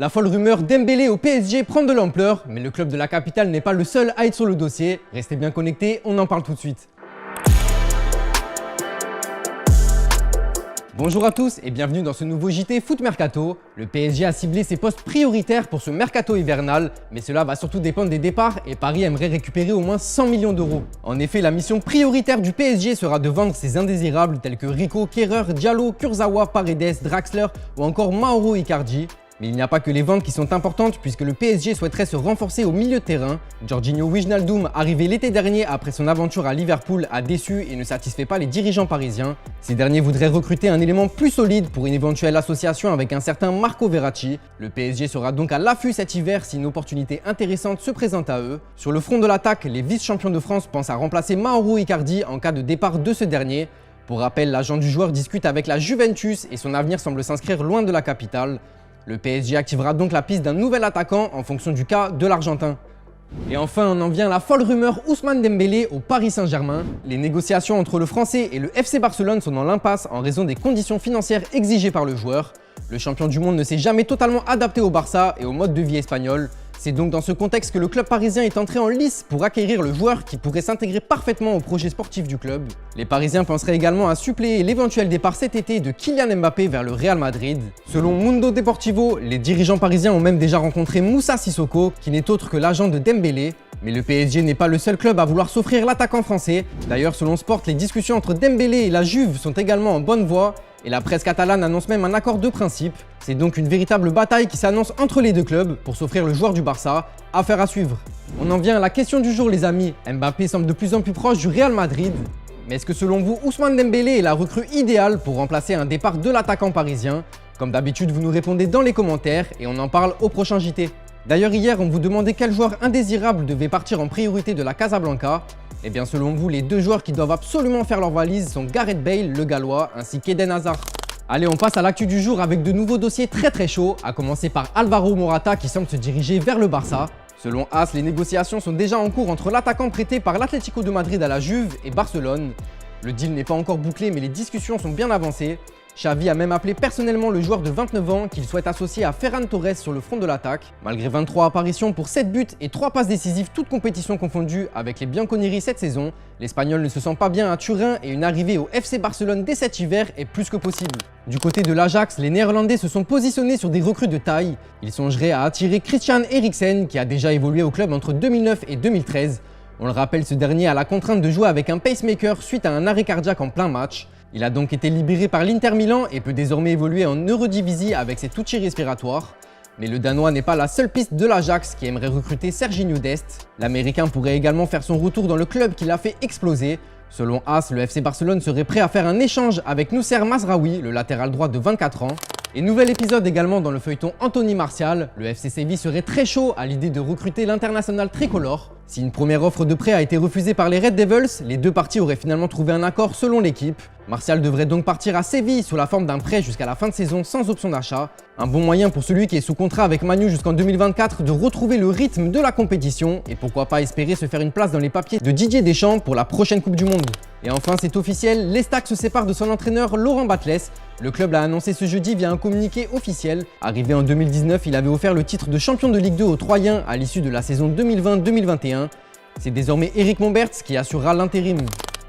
La folle rumeur Dembélé au PSG prend de l'ampleur, mais le club de la capitale n'est pas le seul à être sur le dossier. Restez bien connectés, on en parle tout de suite. Bonjour à tous et bienvenue dans ce nouveau JT Foot Mercato. Le PSG a ciblé ses postes prioritaires pour ce mercato hivernal, mais cela va surtout dépendre des départs et Paris aimerait récupérer au moins 100 millions d'euros. En effet, la mission prioritaire du PSG sera de vendre ses indésirables tels que Rico, Kehrer, Diallo, Kurzawa, Paredes, Draxler ou encore Mauro Icardi. Mais il n'y a pas que les ventes qui sont importantes puisque le PSG souhaiterait se renforcer au milieu de terrain. Jorginho Wijnaldum, arrivé l'été dernier après son aventure à Liverpool, a déçu et ne satisfait pas les dirigeants parisiens. Ces derniers voudraient recruter un élément plus solide pour une éventuelle association avec un certain Marco Verratti. Le PSG sera donc à l'affût cet hiver si une opportunité intéressante se présente à eux. Sur le front de l'attaque, les vice-champions de France pensent à remplacer Mauro Icardi en cas de départ de ce dernier. Pour rappel, l'agent du joueur discute avec la Juventus et son avenir semble s'inscrire loin de la capitale. Le PSG activera donc la piste d'un nouvel attaquant en fonction du cas de l'Argentin. Et enfin, on en vient à la folle rumeur Ousmane Dembélé au Paris Saint-Germain. Les négociations entre le Français et le FC Barcelone sont dans l'impasse en raison des conditions financières exigées par le joueur. Le champion du monde ne s'est jamais totalement adapté au Barça et au mode de vie espagnol. C'est donc dans ce contexte que le club parisien est entré en lice pour acquérir le joueur qui pourrait s'intégrer parfaitement au projet sportif du club. Les Parisiens penseraient également à suppléer l'éventuel départ cet été de Kylian Mbappé vers le Real Madrid. Selon Mundo Deportivo, les dirigeants parisiens ont même déjà rencontré Moussa Sissoko, qui n'est autre que l'agent de Dembélé. Mais le PSG n'est pas le seul club à vouloir s'offrir l'attaquant français. D'ailleurs, selon Sport, les discussions entre Dembélé et la Juve sont également en bonne voie. Et la presse catalane annonce même un accord de principe. C'est donc une véritable bataille qui s'annonce entre les deux clubs pour s'offrir le joueur du Barça. Affaire à suivre. On en vient à la question du jour les amis. Mbappé semble de plus en plus proche du Real Madrid. Mais est-ce que selon vous, Ousmane Dembélé est la recrue idéale pour remplacer un départ de l'attaquant parisien? Comme d'habitude, vous nous répondez dans les commentaires et on en parle au prochain JT. D'ailleurs hier, on vous demandait quel joueur indésirable devait partir en priorité de la Casablanca. Et bien selon vous, les deux joueurs qui doivent absolument faire leur valise sont Gareth Bale, le Gallois, ainsi qu'Eden Hazard. Allez, on passe à l'actu du jour avec de nouveaux dossiers très chauds, à commencer par Alvaro Morata qui semble se diriger vers le Barça. Selon AS, les négociations sont déjà en cours entre l'attaquant prêté par l'Atlético de Madrid à la Juve et Barcelone. Le deal n'est pas encore bouclé mais les discussions sont bien avancées. Xavi a même appelé personnellement le joueur de 29 ans qu'il souhaite associer à Ferran Torres sur le front de l'attaque. Malgré 23 apparitions pour 7 buts et 3 passes décisives toutes compétitions confondues avec les Bianconeri cette saison, l'Espagnol ne se sent pas bien à Turin et une arrivée au FC Barcelone dès cet hiver est plus que possible. Du côté de l'Ajax, les Néerlandais se sont positionnés sur des recrues de taille. Ils songeraient à attirer Christian Eriksen qui a déjà évolué au club entre 2009 et 2013. On le rappelle, ce dernier a la contrainte de jouer avec un pacemaker suite à un arrêt cardiaque en plein match. Il a donc été libéré par l'Inter Milan et peut désormais évoluer en Eredivisie avec ses touchés respiratoires. Mais le Danois n'est pas la seule piste de l'Ajax qui aimerait recruter Serginho Dest. L'Américain pourrait également faire son retour dans le club qui l'a fait exploser. Selon AS, le FC Barcelone serait prêt à faire un échange avec Noussair Mazraoui, le latéral droit de 24 ans. Et nouvel épisode également dans le feuilleton Anthony Martial, le FC Séville serait très chaud à l'idée de recruter l'international tricolore. Si une première offre de prêt a été refusée par les Red Devils, les deux parties auraient finalement trouvé un accord selon l'équipe. Martial devrait donc partir à Séville sous la forme d'un prêt jusqu'à la fin de saison sans option d'achat. Un bon moyen pour celui qui est sous contrat avec Manu jusqu'en 2024 de retrouver le rythme de la compétition et pourquoi pas espérer se faire une place dans les papiers de Didier Deschamps pour la prochaine Coupe du Monde. Et enfin, c'est officiel, l'Estac se sépare de son entraîneur Laurent Batles. Le club l'a annoncé ce jeudi via un communiqué officiel. Arrivé en 2019, il avait offert le titre de champion de Ligue 2 aux Troyens à l'issue de la saison 2020-2021. C'est désormais Eric Momberts qui assurera l'intérim.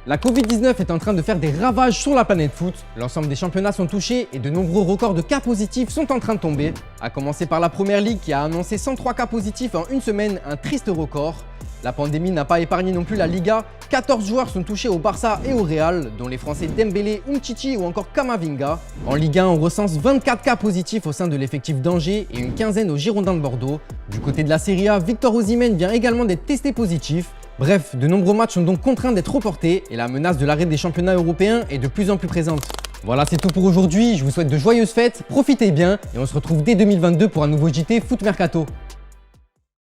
La Covid-19 est en train de faire des ravages sur la planète foot. L'ensemble des championnats sont touchés et de nombreux records de cas positifs sont en train de tomber. À commencer par la Première Ligue qui a annoncé 103 cas positifs en une semaine, un triste record. La pandémie n'a pas épargné non plus la Liga. 14 joueurs sont touchés au Barça et au Real, dont les Français Dembélé, Umtiti ou encore Camavinga. En Ligue 1, on recense 24 cas positifs au sein de l'effectif d'Angers et une quinzaine aux Girondins de Bordeaux. Du côté de la Serie A, Victor Osimhen vient également d'être testé positif. Bref, de nombreux matchs sont donc contraints d'être reportés et la menace de l'arrêt des championnats européens est de plus en plus présente. Voilà, c'est tout pour aujourd'hui. Je vous souhaite de joyeuses fêtes, profitez bien et on se retrouve dès 2022 pour un nouveau JT Foot Mercato.